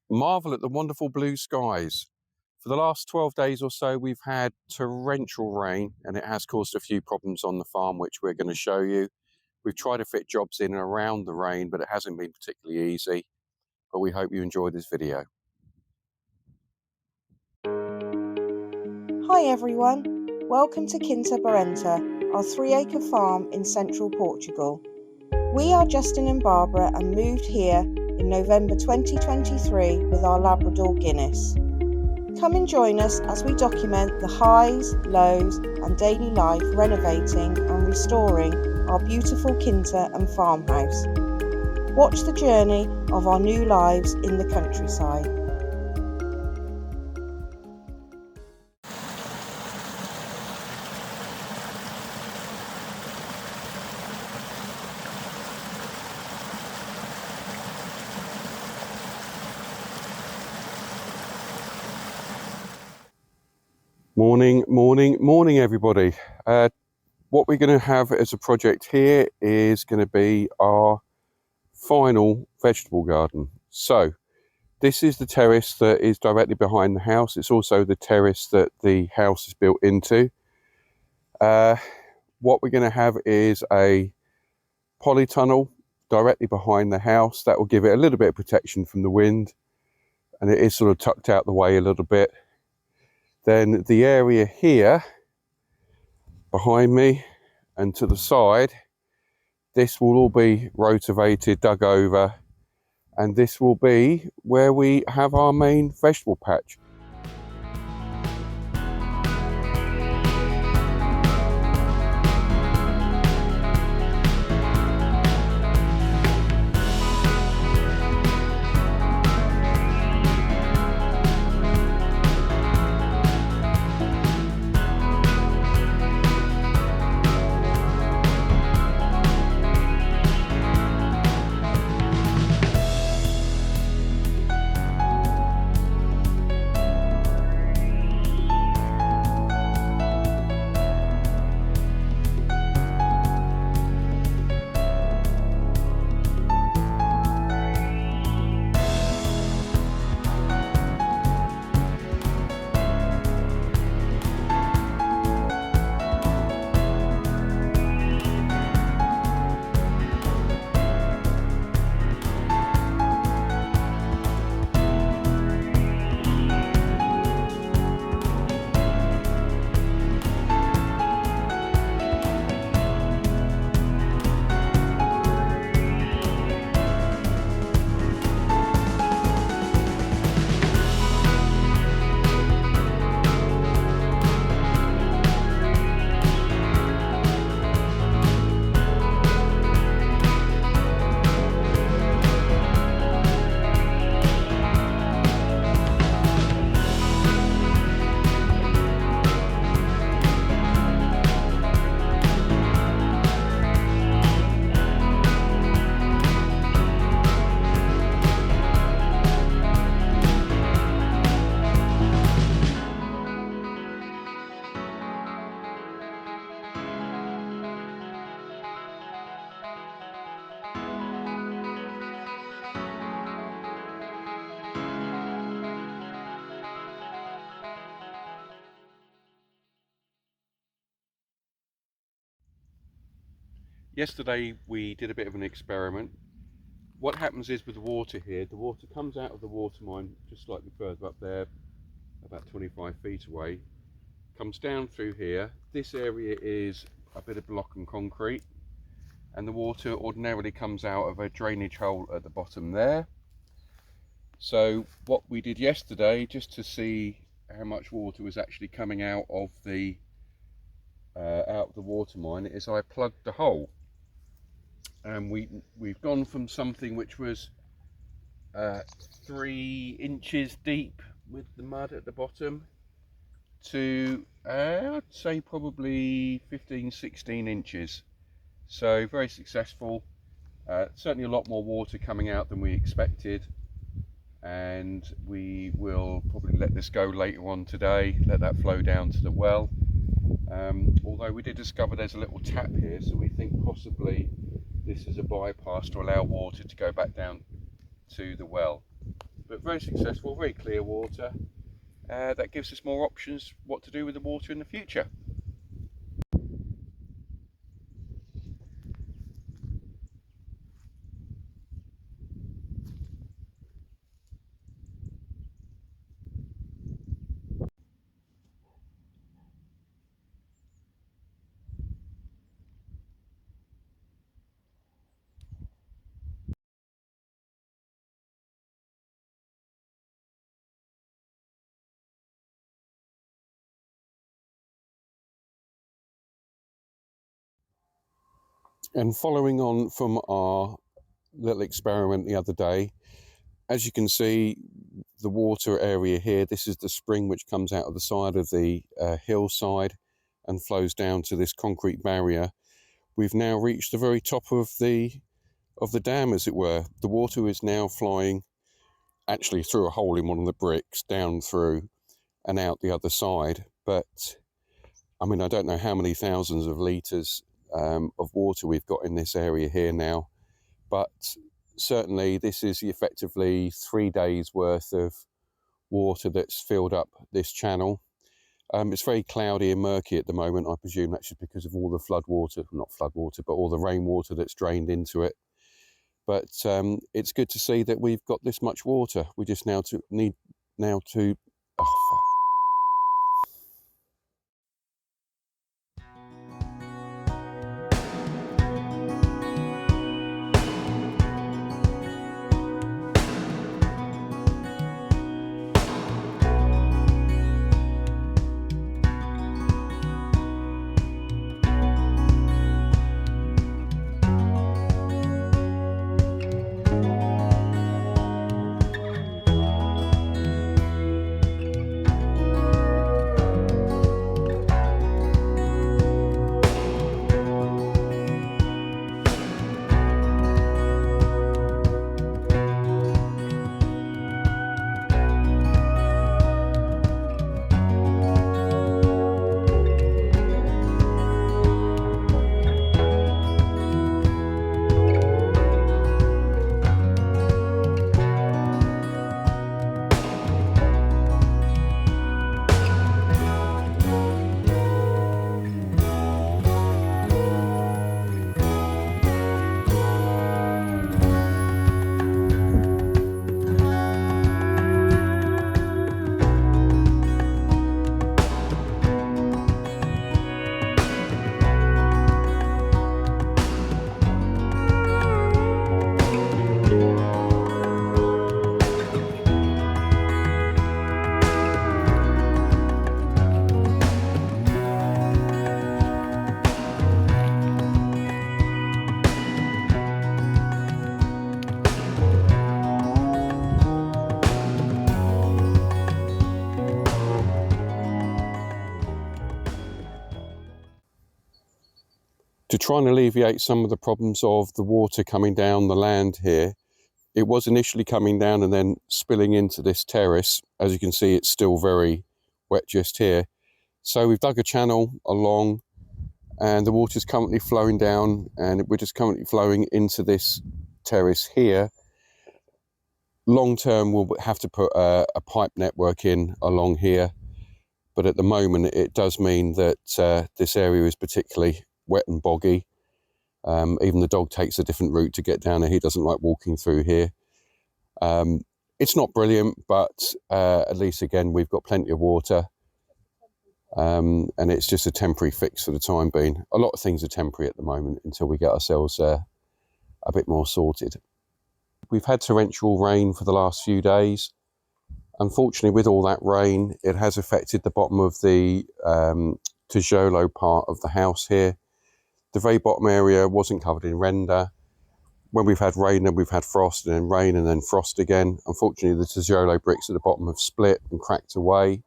Marvel at the wonderful blue skies. For the last 12 days or so, we've had torrential rain, and it has caused a few problems on the farm, which we're going to show you. We've tried to fit jobs in and around the rain, but it hasn't been particularly easy. But we hope you enjoy this video. Hi everyone, welcome to Quinta Barenta, our 3-acre farm in central Portugal. We are Justin and Barbara and moved here in November 2023 with our Labrador Guinness. Come and join us as we document the highs, lows and daily life renovating and restoring our beautiful Quinta and farmhouse. Watch the journey of our new lives in the countryside. Morning, everybody. What we're going to have as a project here is going to be our final vegetable garden. So this is the terrace that is directly behind the house. It's also the terrace that the house is built into. What we're going to have is a polytunnel directly behind the house. That will give it a little bit of protection from the wind, and it is sort of tucked out the way a little bit. Then the area here behind me and to the side, this will all be rotavated, dug over, and this will be where we have our main vegetable patch. Yesterday we did a bit of an experiment. What happens is with the water here, the water comes out of the water mine just slightly further up there, about 25 feet away, comes down through here. This area is a bit of block and concrete, and the water ordinarily comes out of a drainage hole at the bottom there. So what we did yesterday, just to see how much water was actually coming out of the water mine, is I plugged the hole. And we've gone from something which was 3 inches deep with the mud at the bottom to I'd say probably 15-16 inches. So very successful. Certainly a lot more water coming out than we expected, and we will probably let this go later on today, let that flow down to the well. Although we did discover there's a little tap here, so we think possibly this is a bypass to allow water to go back down to the well. but very successful, very clear water. That gives us more options what to do with the water in the future. And following on from our little experiment the other day, as you can see, the water area here, this is the spring which comes out of the side of the hillside and flows down to this concrete barrier. We've now reached the very top of the dam, as it were. The water is now flying actually through a hole in one of the bricks, down through and out the other side. But I mean, I don't know how many thousands of litres of water we've got in this area here now, but certainly this is effectively 3 days worth of water that's filled up this channel. It's very cloudy and murky at the moment. I presume that's just because of all the flood water, not flood water, but all the rainwater that's drained into it. But it's good to see that we've got this much water. We just need to, oh fuck. To try and alleviate some of the problems of the water coming down the land here, it was initially coming down and then spilling into this terrace. As you can see, it's still very wet just here. So we've dug a channel along and the water's currently flowing down, and we're just currently flowing into this terrace here. Long term, we'll have to put a pipe network in along here. But at the moment, it does mean that this area is particularly wet and boggy. Even the dog takes a different route to get down here. He doesn't like walking through here. It's not brilliant, but at least, again, we've got plenty of water. And it's just a temporary fix for the time being. A lot of things are temporary at the moment until we get ourselves a bit more sorted. We've had torrential rain for the last few days. Unfortunately, with all that rain, it has affected the bottom of the tijolo part of the house here. The very bottom area wasn't covered in render. When we've had rain, then we've had frost, and then rain, and then frost again. Unfortunately, the tijolo bricks at the bottom have split and cracked away.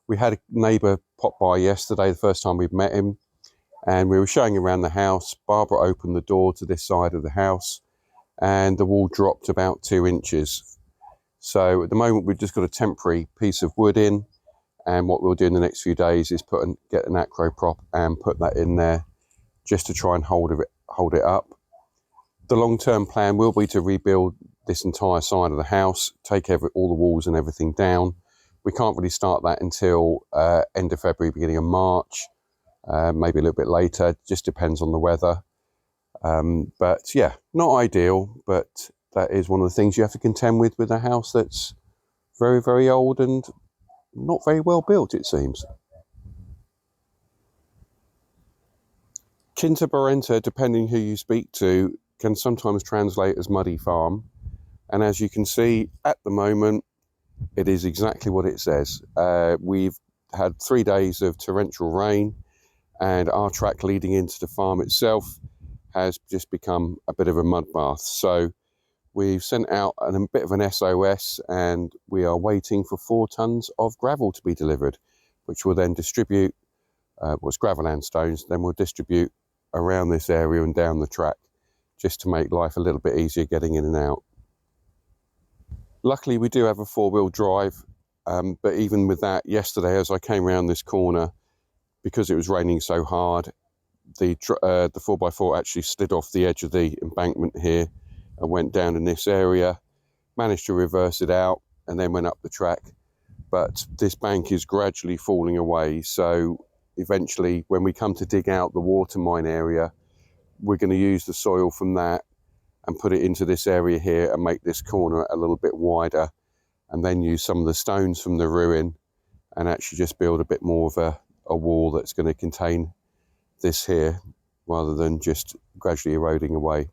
We had a neighbour pop by yesterday, the first time we've met him, and we were showing around the house. Barbara opened the door to this side of the house, and the wall dropped about 2 inches. So at the moment, we've just got a temporary piece of wood in, and what we'll do in the next few days is get an acro prop and put that in there, just to try and hold it up. The long-term plan will be to rebuild this entire side of the house, take all the walls and everything down. We can't really start that until end of February, beginning of March, maybe a little bit later, just depends on the weather. But yeah, not ideal, but that is one of the things you have to contend with a house that's very, very old and not very well built, it seems. Quinta Barrenta, depending who you speak to, can sometimes translate as muddy farm. And as you can see at the moment, it is exactly what it says. We've had 3 days of torrential rain, and our track leading into the farm itself has just become a bit of a mud bath. So we've sent out a bit of an SOS, and we are waiting for 4 tons of gravel to be delivered, which will then distribute, it's gravel and stones, then we'll distribute around this area and down the track, just to make life a little bit easier getting in and out. Luckily we do have a 4-wheel drive, but even with that, yesterday as I came around this corner, because it was raining so hard, the 4x4 actually slid off the edge of the embankment here and went down in this area, managed to reverse it out and then went up the track. But this bank is gradually falling away, so eventually when we come to dig out the water mine area, we're going to use the soil from that and put it into this area here and make this corner a little bit wider, and then use some of the stones from the ruin and actually just build a bit more of a wall that's going to contain this here, rather than just gradually eroding away.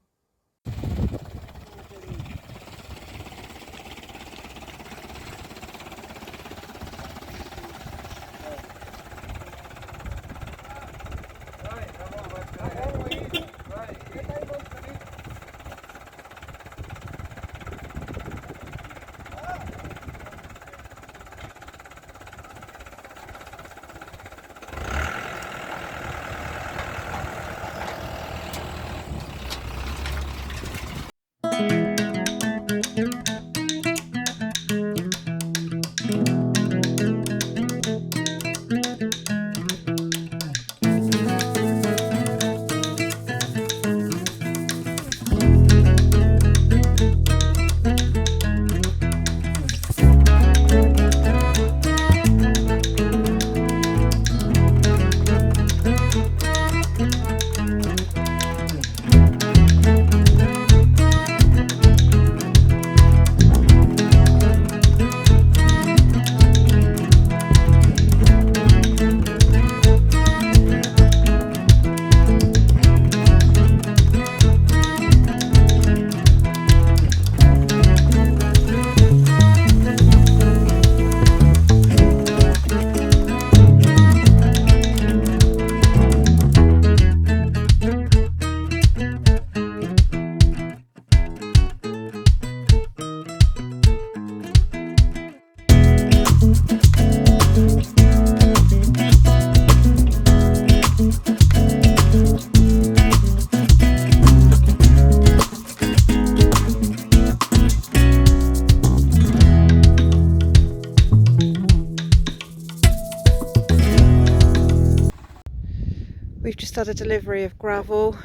We've just had a delivery of gravel.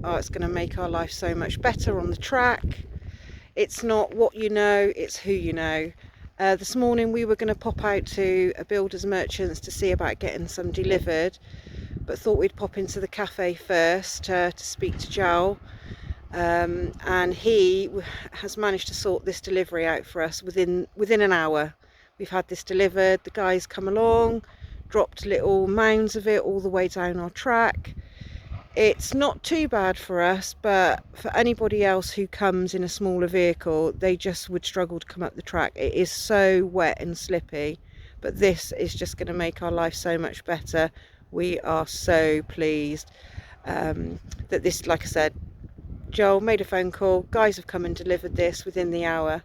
Oh, it's going to make our life so much better on the track. It's not what you know, it's who you know. This morning we were going to pop out to a builder's merchants to see about getting some delivered, but thought we'd pop into the cafe first to speak to Joel. And he has managed to sort this delivery out for us within an hour. We've had this delivered, the guys come along, dropped little mounds of it all the way down our track. It's not too bad for us, but for anybody else who comes in a smaller vehicle, they just would struggle to come up the track. It is so wet and slippy, but this is just going to make our life so much better. We are so pleased that this, like I said, Joel made a phone call, guys have come and delivered this within the hour.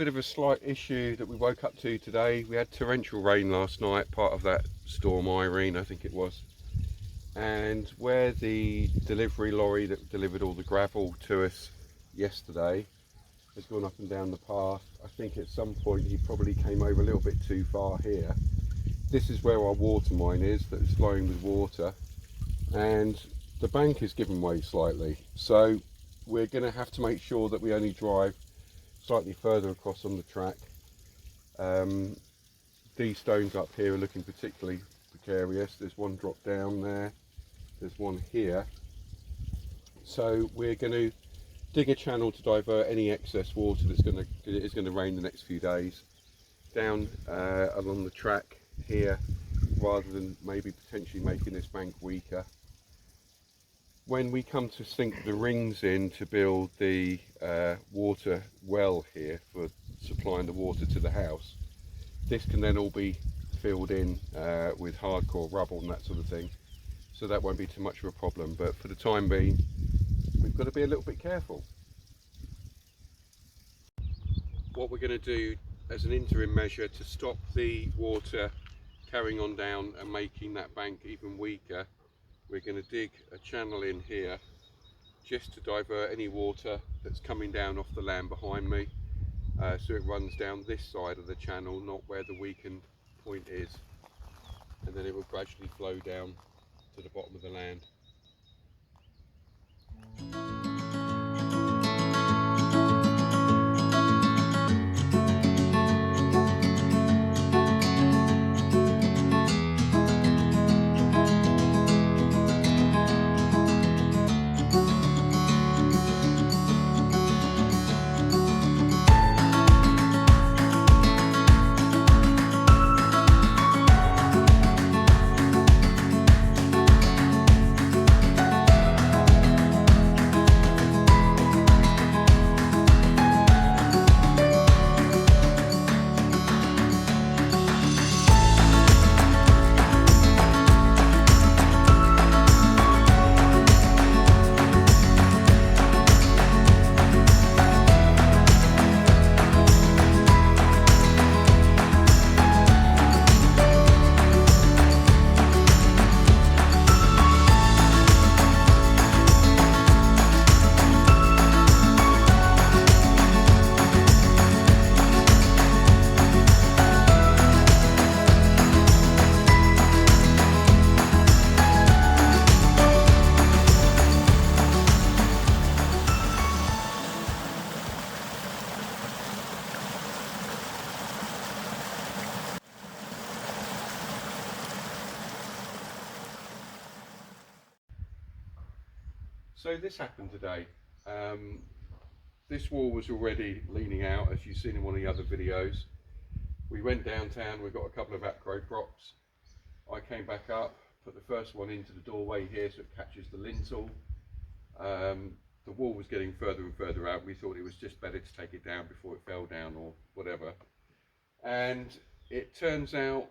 bit of a slight issue that we woke up to today. We had torrential rain last night, part of that storm Irene, I think it was. And where the delivery lorry that delivered all the gravel to us yesterday has gone up and down the path, I think at some point he probably came over a little bit too far here. This is where our water mine is that's flowing with water, and the bank is giving way slightly. So we're going to have to make sure that we only drive slightly further across on the track. These stones up here are looking particularly precarious. There's one drop down there, there's one here. So we're going to dig a channel to divert any excess water that's going to rain the next few days down along the track here, rather than maybe potentially making this bank weaker. When we come to sink the rings in to build the water well here for supplying the water to the house, this can then all be filled in with hardcore rubble and that sort of thing, so that won't be too much of a problem. But for the time being, we've got to be a little bit careful. What we're going to do as an interim measure to stop the water carrying on down and making that bank even weaker, we're going to dig a channel in here just to divert any water that's coming down off the land behind me, so it runs down this side of the channel, not where the weakened point is, and then it will gradually flow down to the bottom of the land. So this happened today. This wall was already leaning out, as you've seen in one of the other videos. We went downtown, we got a couple of acro props. I came back up, put the first one into the doorway here so it catches the lintel. The wall was getting further and further out. We thought it was just better to take it down before it fell down or whatever. And it turns out,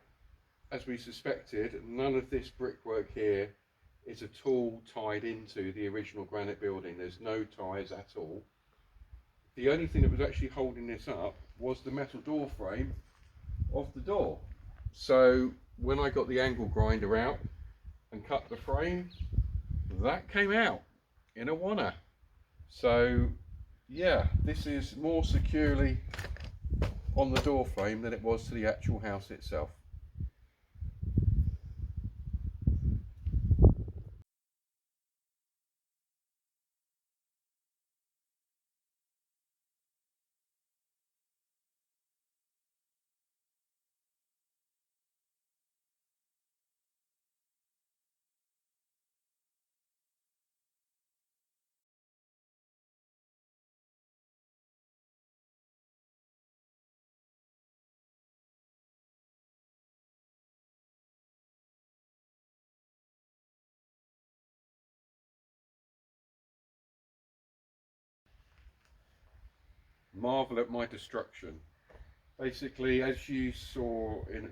as we suspected, none of this brickwork here is at all tied into the original granite building. There's no ties at all. The only thing that was actually holding this up was the metal door frame of the door. So when I got the angle grinder out and cut the frame, that came out in a wanna. So yeah, this is more securely on the door frame than it was to the actual house itself. Marvel at my destruction. Basically, as you saw in